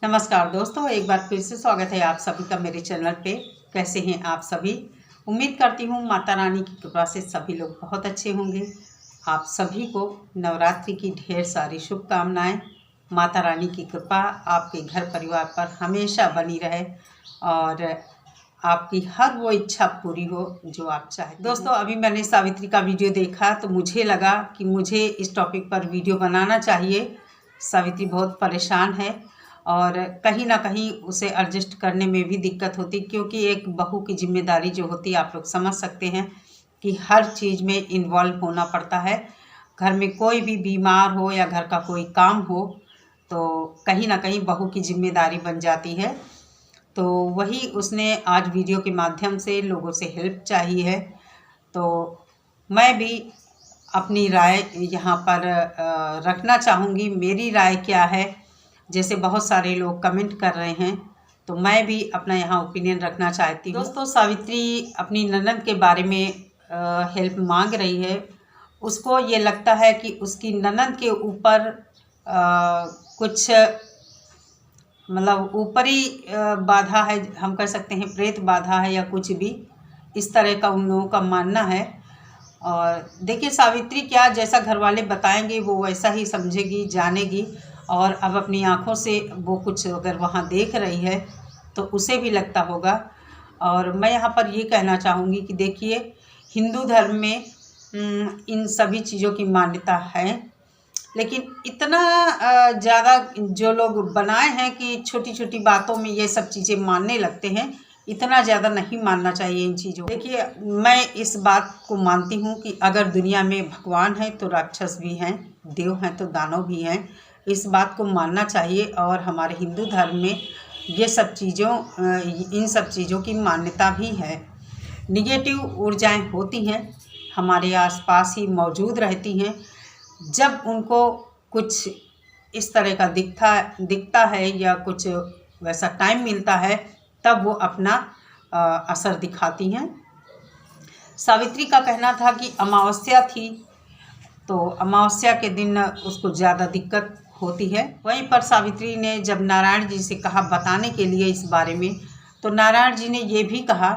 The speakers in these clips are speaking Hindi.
नमस्कार दोस्तों, एक बार फिर से स्वागत है आप सभी का मेरे चैनल पे। कैसे हैं आप सभी? उम्मीद करती हूँ माता रानी की कृपा से सभी लोग बहुत अच्छे होंगे। आप सभी को नवरात्रि की ढेर सारी शुभकामनाएं। माता रानी की कृपा आपके घर परिवार पर हमेशा बनी रहे और आपकी हर वो इच्छा पूरी हो जो आप चाहें। दोस्तों, अभी मैंने सावित्री का वीडियो देखा तो मुझे लगा कि मुझे इस टॉपिक पर वीडियो बनाना चाहिए। सावित्री बहुत परेशान है और कहीं ना कहीं उसे एडजस्ट करने में भी दिक्कत होती, क्योंकि एक बहू की जिम्मेदारी जो होती है आप लोग समझ सकते हैं कि हर चीज़ में इन्वॉल्व होना पड़ता है। घर में कोई भी बीमार हो या घर का कोई काम हो तो कहीं ना कहीं बहू की जिम्मेदारी बन जाती है। तो वही उसने आज वीडियो के माध्यम से लोगों से हेल्प चाहिए है। तो मैं भी अपनी राय यहाँ पर रखना चाहूँगी। मेरी राय क्या है, जैसे बहुत सारे लोग कमेंट कर रहे हैं तो मैं भी अपना यहाँ ओपिनियन रखना चाहती हूँ। दोस्तों, सावित्री अपनी ननद के बारे में हेल्प मांग रही है। उसको ये लगता है कि उसकी ननद के ऊपर कुछ मतलब ऊपरी बाधा है, हम कह सकते हैं प्रेत बाधा है या कुछ भी इस तरह का उन लोगों का मानना है। और देखिए, सावित्री क्या जैसा घर वाले बताएंगे वो वैसा ही समझेगी, जानेगी। और अब अपनी आँखों से वो कुछ अगर वहाँ देख रही है तो उसे भी लगता होगा। और मैं यहाँ पर ये कहना चाहूँगी कि देखिए, हिंदू धर्म में इन सभी चीज़ों की मान्यता है, लेकिन इतना ज़्यादा जो लोग बनाए हैं कि छोटी छोटी बातों में ये सब चीज़ें मानने लगते हैं, इतना ज़्यादा नहीं मानना चाहिए इन चीज़ों। देखिए, मैं इस बात को मानती हूँ कि अगर दुनिया में भगवान है तो राक्षस भी हैं, देव हैं तो दानव भी हैं। इस बात को मानना चाहिए और हमारे हिंदू धर्म में ये सब चीज़ों इन सब चीज़ों की मान्यता भी है। निगेटिव ऊर्जाएं होती हैं, हमारे आसपास ही मौजूद रहती हैं। जब उनको कुछ इस तरह का दिखता है या कुछ वैसा टाइम मिलता है तब वो अपना असर दिखाती हैं। सावित्री का कहना था कि अमावस्या थी तो अमावस्या के दिन उसको ज़्यादा दिक्कत होती है। वहीं पर सावित्री ने जब नारायण जी से कहा बताने के लिए इस बारे में, तो नारायण जी ने ये भी कहा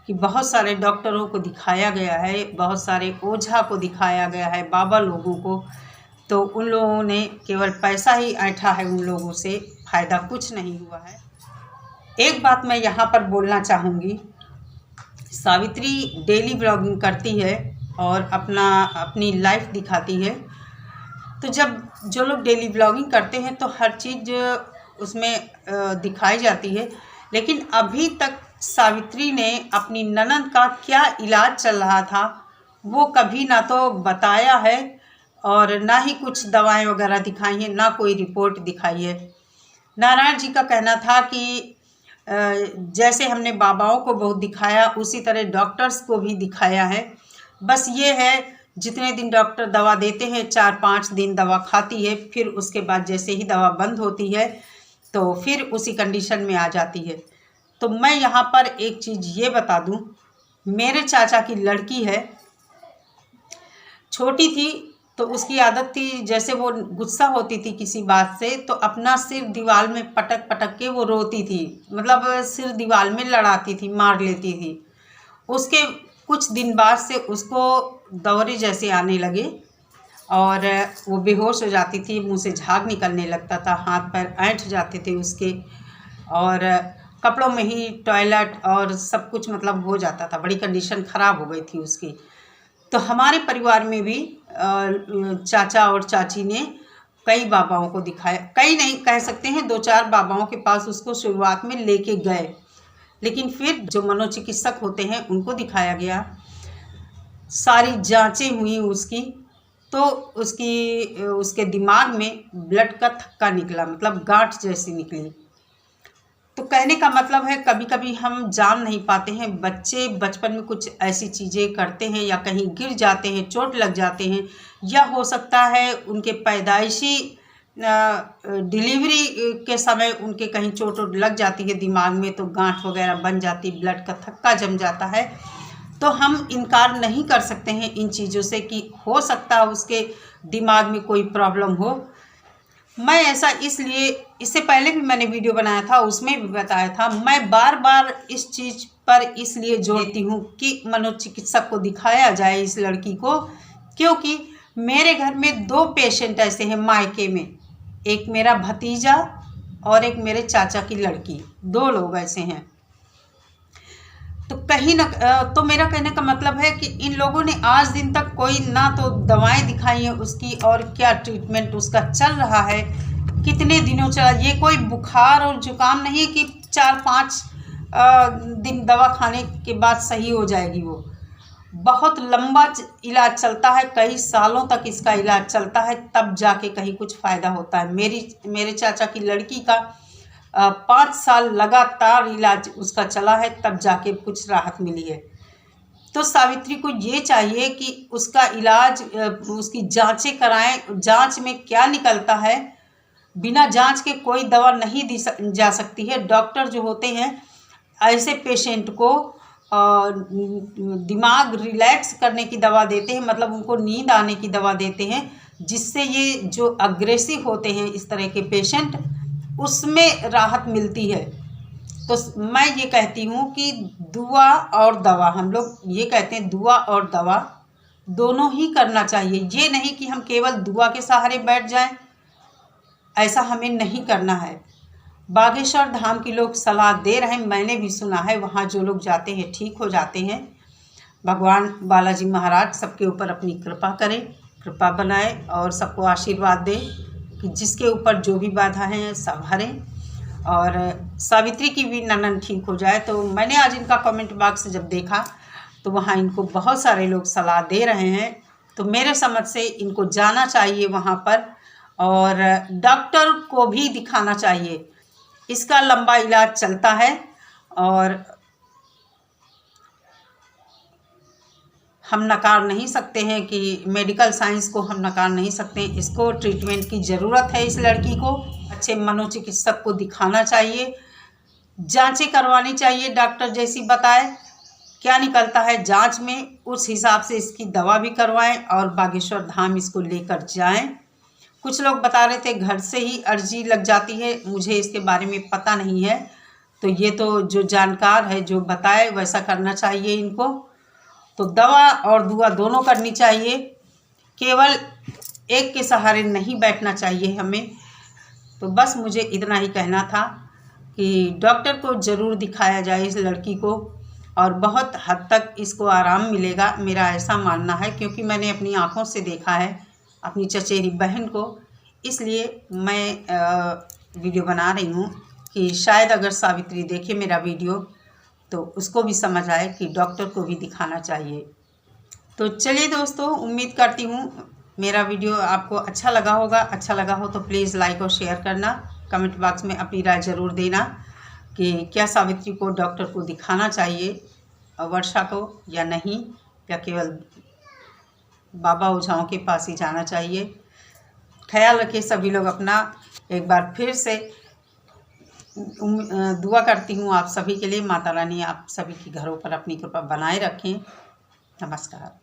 कि बहुत सारे डॉक्टरों को दिखाया गया है, बहुत सारे ओझा को दिखाया गया है, बाबा लोगों को, तो उन लोगों ने केवल पैसा ही ऐंठा है, उन लोगों से फ़ायदा कुछ नहीं हुआ है। एक बात मैं यहाँ पर बोलना चाहूँगी, सावित्री डेली ब्लॉगिंग करती है और अपनी लाइफ दिखाती है। तो जब जो लोग डेली ब्लॉगिंग करते हैं तो हर चीज़ उसमें दिखाई जाती है, लेकिन अभी तक सावित्री ने अपनी ननद का क्या इलाज चल रहा था वो कभी ना तो बताया है और ना ही कुछ दवाएं वगैरह दिखाई हैं, ना कोई रिपोर्ट दिखाई है। नारायण जी का कहना था कि जैसे हमने बाबाओं को बहुत दिखाया उसी तरह डॉक्टर्स को भी दिखाया है। बस ये है, जितने दिन डॉक्टर दवा देते हैं 4-5 दिन दवा खाती है, फिर उसके बाद जैसे ही दवा बंद होती है तो फिर उसी कंडीशन में आ जाती है। तो मैं यहाँ पर एक चीज़ ये बता दूँ, मेरे चाचा की लड़की है, छोटी थी तो उसकी आदत थी, जैसे वो गुस्सा होती थी किसी बात से तो अपना सिर दीवार में पटक पटक के वो रोती थी, मतलब सिर दीवार में लड़ाती थी, मार लेती थी। उसके कुछ दिन बाद से उसको दौरे जैसे आने लगे और वो बेहोश हो जाती थी, मुंह से झाग निकलने लगता था, हाथ पैर ऐंठ जाते थे उसके, और कपड़ों में ही टॉयलेट और सब कुछ मतलब हो जाता था। बड़ी कंडीशन ख़राब हो गई थी उसकी। तो हमारे परिवार में भी चाचा और चाची ने कई बाबाओं को दिखाया, कई नहीं कह सकते हैं, 2-4 बाबाओं के पास उसको शुरुआत में लेके गए, लेकिन फिर जो मनोचिकित्सक होते हैं उनको दिखाया गया, सारी जांचें हुई उसकी, तो उसके दिमाग में ब्लड का थक्का निकला, मतलब गांठ जैसी निकली। तो कहने का मतलब है, कभी कभी हम जान नहीं पाते हैं, बच्चे बचपन में कुछ ऐसी चीज़ें करते हैं या कहीं गिर जाते हैं, चोट लग जाते हैं, या हो सकता है उनके पैदाइशी डिलीवरी के समय उनके कहीं चोट लग जाती है दिमाग में, तो गांठ वगैरह बन जाती, ब्लड का थक्का जम जाता है। तो हम इनकार नहीं कर सकते हैं इन चीज़ों से कि हो सकता है उसके दिमाग में कोई प्रॉब्लम हो। मैं ऐसा इसलिए, इससे पहले भी मैंने वीडियो बनाया था, उसमें भी बताया था, मैं बार बार इस चीज़ पर इसलिए जोड़ती हूँ कि मनोचिकित्सक को दिखाया जाए इस लड़की को, क्योंकि मेरे घर में 2 पेशेंट ऐसे हैं मायके में, एक मेरा भतीजा और एक मेरे चाचा की लड़की, 2 लोग ऐसे हैं। तो कहीं ना, तो मेरा कहने का मतलब है कि इन लोगों ने आज दिन तक कोई ना तो दवाएं दिखाई हैं उसकी, और क्या ट्रीटमेंट उसका चल रहा है, कितने दिनों चला। ये कोई बुखार और जुकाम नहीं कि 4-5 दिन दवा खाने के बाद सही हो जाएगी। वो बहुत लंबा इलाज चलता है, कई सालों तक इसका इलाज चलता है, तब जाके कहीं कुछ फ़ायदा होता है। मेरे चाचा की लड़की का 5 साल लगातार इलाज उसका चला है, तब जाके कुछ राहत मिली है। तो सावित्री को ये चाहिए कि उसका इलाज, उसकी जांचें कराएं। जांच में क्या निकलता है, बिना जांच के कोई दवा नहीं दी जा सकती है। डॉक्टर जो होते हैं ऐसे पेशेंट को दिमाग रिलैक्स करने की दवा देते हैं, मतलब उनको नींद आने की दवा देते हैं, जिससे ये जो अग्रेसिव होते हैं इस तरह के पेशेंट, उसमें राहत मिलती है। तो मैं ये कहती हूँ कि दुआ और दवा, हम लोग ये कहते हैं दुआ और दवा दोनों ही करना चाहिए। ये नहीं कि हम केवल दुआ के सहारे बैठ जाएं, ऐसा हमें नहीं करना है। बागेश्वर धाम के लोग सलाह दे रहे हैं, मैंने भी सुना है, वहाँ जो लोग जाते हैं ठीक हो जाते हैं। भगवान बालाजी महाराज सबके ऊपर अपनी कृपा करें, कृपा बनाए और सबको आशीर्वाद दे कि जिसके ऊपर जो भी बाधा हैं सब हरें, और सावित्री की भी ननन ठीक हो जाए। तो मैंने आज इनका कमेंट बॉक्स जब देखा तो वहाँ इनको बहुत सारे लोग सलाह दे रहे हैं, तो मेरे समझ से इनको जाना चाहिए वहाँ पर, और डॉक्टर को भी दिखाना चाहिए। इसका लंबा इलाज चलता है और हम नकार नहीं सकते हैं कि मेडिकल साइंस को हम नकार नहीं सकते। इसको ट्रीटमेंट की ज़रूरत है। इस लड़की को अच्छे मनोचिकित्सक को दिखाना चाहिए, जांचें करवानी चाहिए, डॉक्टर जैसी बताए क्या निकलता है जांच में, उस हिसाब से इसकी दवा भी करवाएं और बागेश्वर धाम इसको लेकर जाएं। कुछ लोग बता रहे थे घर से ही अर्जी लग जाती है, मुझे इसके बारे में पता नहीं है, तो ये तो जो जानकार है जो बताए वैसा करना चाहिए इनको। तो दवा और दुआ दोनों करनी चाहिए, केवल एक के सहारे नहीं बैठना चाहिए हमें। तो बस मुझे इतना ही कहना था कि डॉक्टर को ज़रूर दिखाया जाए इस लड़की को, और बहुत हद तक इसको आराम मिलेगा, मेरा ऐसा मानना है, क्योंकि मैंने अपनी आँखों से देखा है अपनी चचेरी बहन को। इसलिए मैं वीडियो बना रही हूँ कि शायद अगर सावित्री देखे मेरा वीडियो तो उसको भी समझ आए कि डॉक्टर को भी दिखाना चाहिए। तो चलिए दोस्तों, उम्मीद करती हूँ मेरा वीडियो आपको अच्छा लगा होगा। अच्छा लगा हो तो प्लीज़ लाइक और शेयर करना, कमेंट बॉक्स में अपनी राय ज़रूर देना कि क्या सावित्री को डॉक्टर को दिखाना चाहिए, वर्षा को, या नहीं, या केवल बाबा ओझाओं के पास ही जाना चाहिए। ख्याल रखिए सभी लोग अपना। एक बार फिर से दुआ करती हूँ आप सभी के लिए। माता रानी आप सभी के घरों पर अपनी कृपा बनाए रखें। नमस्कार।